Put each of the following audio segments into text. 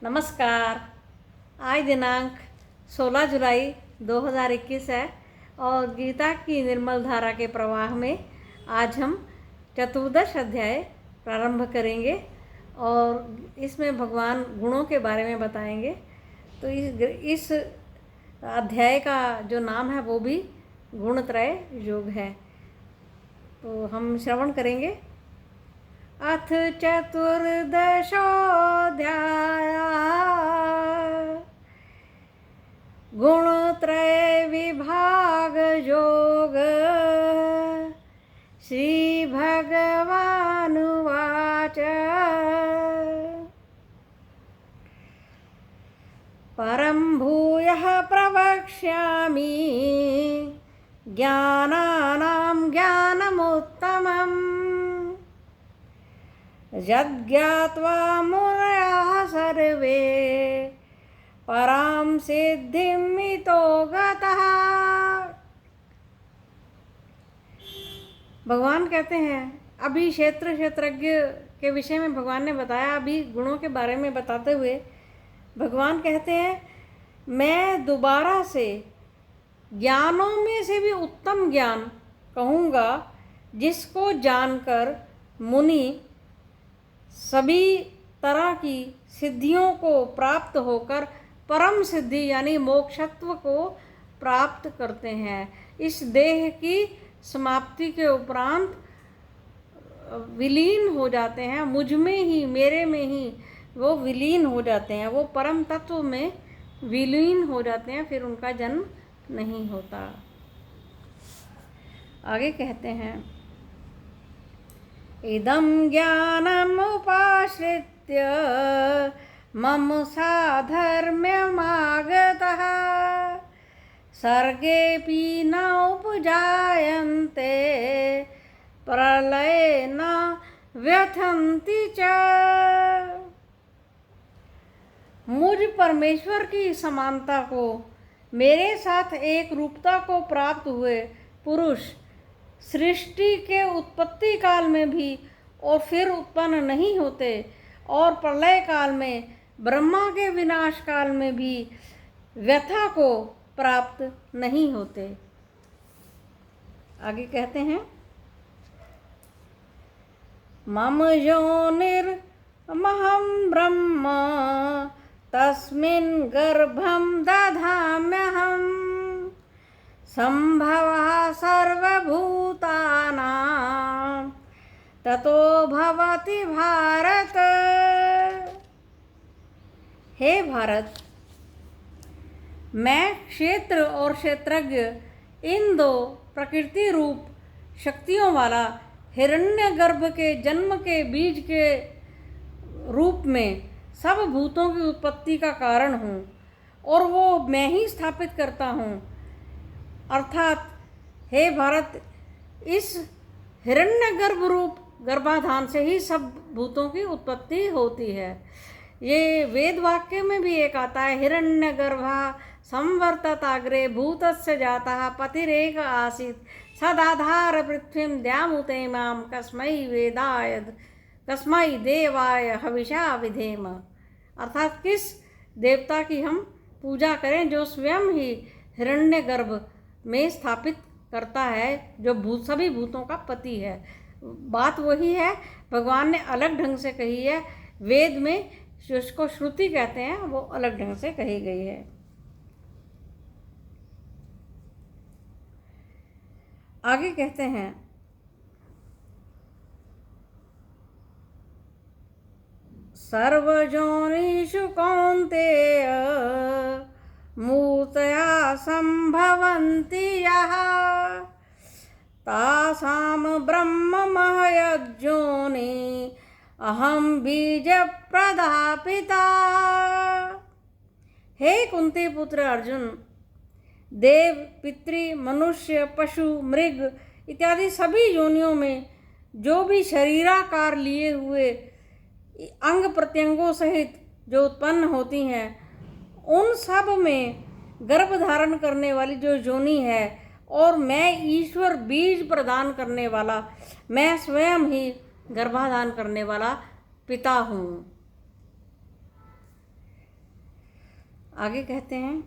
नमस्कार। आज दिनांक 16 जुलाई 2021 है और गीता की निर्मल धारा के प्रवाह में आज हम चतुर्दश अध्याय प्रारंभ करेंगे और इसमें भगवान गुणों के बारे में बताएंगे। तो इस अध्याय का जो नाम है वो भी गुणत्रय योग है। तो हम श्रवण करेंगे। अथ चतुर्दशोऽध्यायः गुणत्रय विभाग योग। श्रीभगवानुवाच परं भूयः प्रवक्ष्यामि ज्ञानानां ज्ञानमुत्तमम् यज्ञात्वा मुनयः सर्वे परां सिद्धिमितो गतः। भगवान कहते हैं, अभी क्षेत्रज्ञ के विषय में भगवान ने बताया। अभी गुणों के बारे में बताते हुए भगवान कहते हैं, मैं दोबारा से ज्ञानों में से भी उत्तम ज्ञान कहूँगा, जिसको जानकर मुनि सभी तरह की सिद्धियों को प्राप्त होकर परम सिद्धि यानी मोक्षत्व को प्राप्त करते हैं। इस देह की समाप्ति के उपरांत विलीन हो जाते हैं, मुझ में ही, मेरे में ही वो विलीन हो जाते हैं, वो परम तत्व में विलीन हो जाते हैं, फिर उनका जन्म नहीं होता। आगे कहते हैं, इदं ज्ञानमुपाश्रित्य मम साधर्म्यमागतः सर्गेऽपि न उपजायन्ते प्रलये न व्यथन्ति च। मुझ परमेश्वर की समानता को, मेरे साथ एक रूपता को प्राप्त हुए पुरुष सृष्टि के उत्पत्ति काल में भी और फिर उत्पन्न नहीं होते, और प्रलय काल में, ब्रह्मा के विनाश काल में भी व्यथा को प्राप्त नहीं होते। आगे कहते हैं, मम योनिर्महं ब्रह्म तस्मिन् गर्भं दधाम्यहम् संभवः सर्वभूतानां ततो भवति भारत। हे भारत, मैं क्षेत्र और क्षेत्रज्ञ इन दो प्रकृति रूप शक्तियों वाला हिरण्यगर्भ के जन्म के बीज के रूप में सब भूतों की उत्पत्ति का कारण हूँ, और वो मैं ही स्थापित करता हूँ। अर्थात हे भारत, इस हिरण्यगर्भ रूप गर्भाधान से ही सब भूतों की उत्पत्ति होती है। ये वेद वाक्य में भी एक आता है, हिरण्यगर्भः संवर्तताग्रे भूतस्य जातः पतिरेक आसीत् सदाधार पृथ्वीं द्यामुते मां कस्मै वेदाय कस्मै देवाय हविषा विधेम। अर्थात किस देवता की हम पूजा करें जो स्वयं ही हिरण्यगर्भ में स्थापित करता है, जो सभी भूतों का पति है। बात वही है, भगवान ने अलग ढंग से कही है। वेद में जिसको श्रुति कहते हैं वो अलग ढंग से कही गई है। आगे कहते हैं, सर्वजोनिषु कौन्तेय मूर्तया सम्भवन्ति यः तासां ब्रह्ममहयज्योनि अहं बीजप्रदा पिता। हे कुंती पुत्र अर्जुन, देव, पितृ, मनुष्य, पशु, मृग इत्यादि सभी योनियों में जो भी शरीराकार लिए हुए अंग प्रत्यंगों सहित जो उत्पन्न होती हैं, उन सब में गर्भ धारण करने वाली जो योनि है, और मैं ईश्वर बीज प्रदान करने वाला, मैं स्वयं ही गर्भाधान करने वाला पिता हूँ। आगे कहते हैं,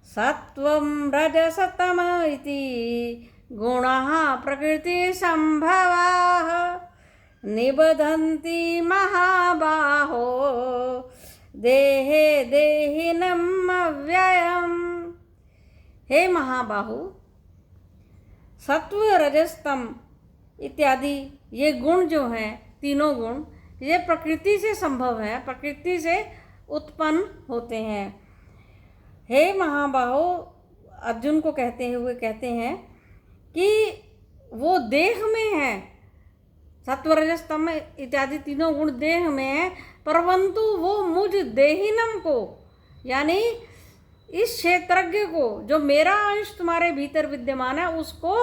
सत्वं रजसतम इति गुणाः प्रकृति संभवाः निबधन्ति महाबाहो देहे देहिनम् अव्ययम्। हे महाबाहु, सत्व रजस्तम इत्यादि ये गुण जो हैं, तीनों गुण, ये प्रकृति से संभव है, प्रकृति से उत्पन्न होते हैं। हे महाबाहो, अर्जुन को कहते हुए कहते हैं कि वो देह में है, सत्वरजस्तम इत्यादि तीनों गुण देह में है, परंतु वो मुझ देहिनम को, यानी इस क्षेत्रज्ञ को, जो मेरा अंश तुम्हारे भीतर विद्यमान है, उसको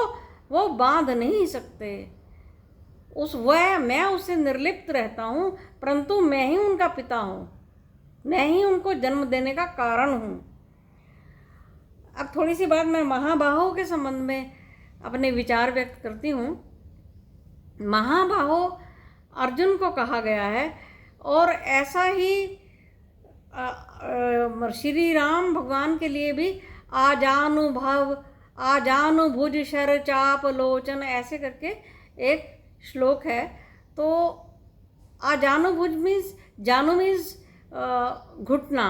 वो बांध नहीं सकते। मैं उससे निर्लिप्त रहता हूँ, परंतु मैं ही उनका पिता हूँ, मैं ही उनको जन्म देने का कारण हूँ। अब थोड़ी सी बात मैं महाबाहो के संबंध में अपने विचार व्यक्त करती हूँ। महाबाहो अर्जुन को कहा गया है, और ऐसा ही श्री राम भगवान के लिए भी आजानुभव, आजानुभुज शर चाप लोचन, ऐसे करके एक श्लोक है। तो आजानुभुज मीन्स, जानु मीन्स घुटना,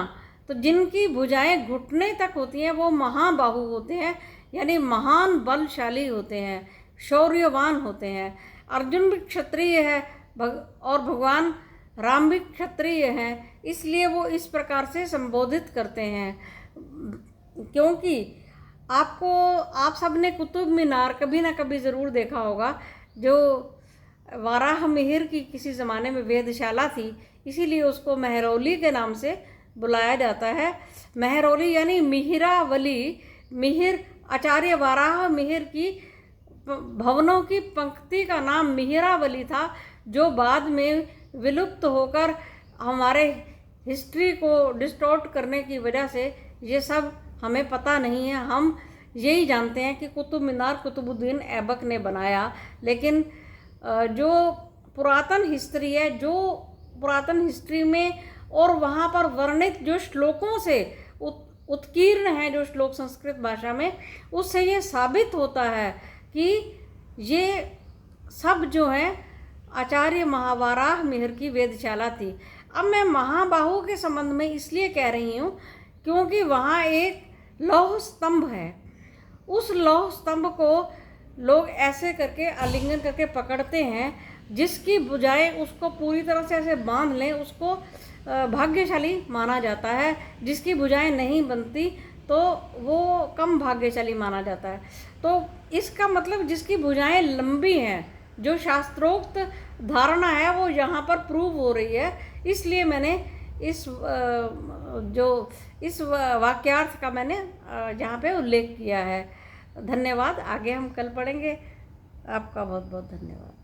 तो जिनकी भुजाएं घुटने तक होती हैं वो महाबाहु होते हैं, यानी महान बलशाली होते हैं, शौर्यवान होते हैं। अर्जुन भी क्षत्रिय है और भगवान राम भी क्षत्रिय हैं, इसलिए वो इस प्रकार से संबोधित करते हैं। क्योंकि आप सब ने कुतुब मीनार कभी ना कभी ज़रूर देखा होगा, जो वाराह मिहिर की किसी ज़माने में वेधशाला थी, इसीलिए उसको मेहरौली के नाम से बुलाया जाता है। मेहरौली यानी मिहिरावली, मिहिर आचार्य वाराह मिहिर की भवनों की पंक्ति का नाम मिहिरावली था, जो बाद में विलुप्त होकर हमारे हिस्ट्री को डिस्टॉर्ट करने की वजह से ये सब हमें पता नहीं है। हम यही जानते हैं कि कुतुब मीनार कुतुबुद्दीन ऐबक ने बनाया, लेकिन जो पुरातन हिस्ट्री है, जो पुरातन हिस्ट्री में और वहाँ पर वर्णित जो श्लोकों से उत्कीर्ण हैं, जो श्लोक संस्कृत भाषा में, उससे ये साबित होता है कि ये सब जो है आचार्य महावाराह मिहिर की वेधशाला थी। अब मैं महाबाहु के संबंध में इसलिए कह रही हूँ क्योंकि वहाँ एक लौह स्तंभ है। उस लौह स्तंभ को लोग ऐसे करके आलिंगन करके पकड़ते हैं, जिसकी भुजाएं उसको पूरी तरह से ऐसे बांध लें, उसको भाग्यशाली माना जाता है। जिसकी भुजाएं नहीं बनती तो वो कम भाग्यशाली माना जाता है। तो इसका मतलब जिसकी भुजाएं लंबी हैं, जो शास्त्रोक्त धारणा है वो यहाँ पर प्रूव हो रही है। इसलिए मैंने इस वाक्यार्थ का मैंने यहाँ पे उल्लेख किया है। धन्यवाद। आगे हम कल पढ़ेंगे। आपका बहुत बहुत धन्यवाद।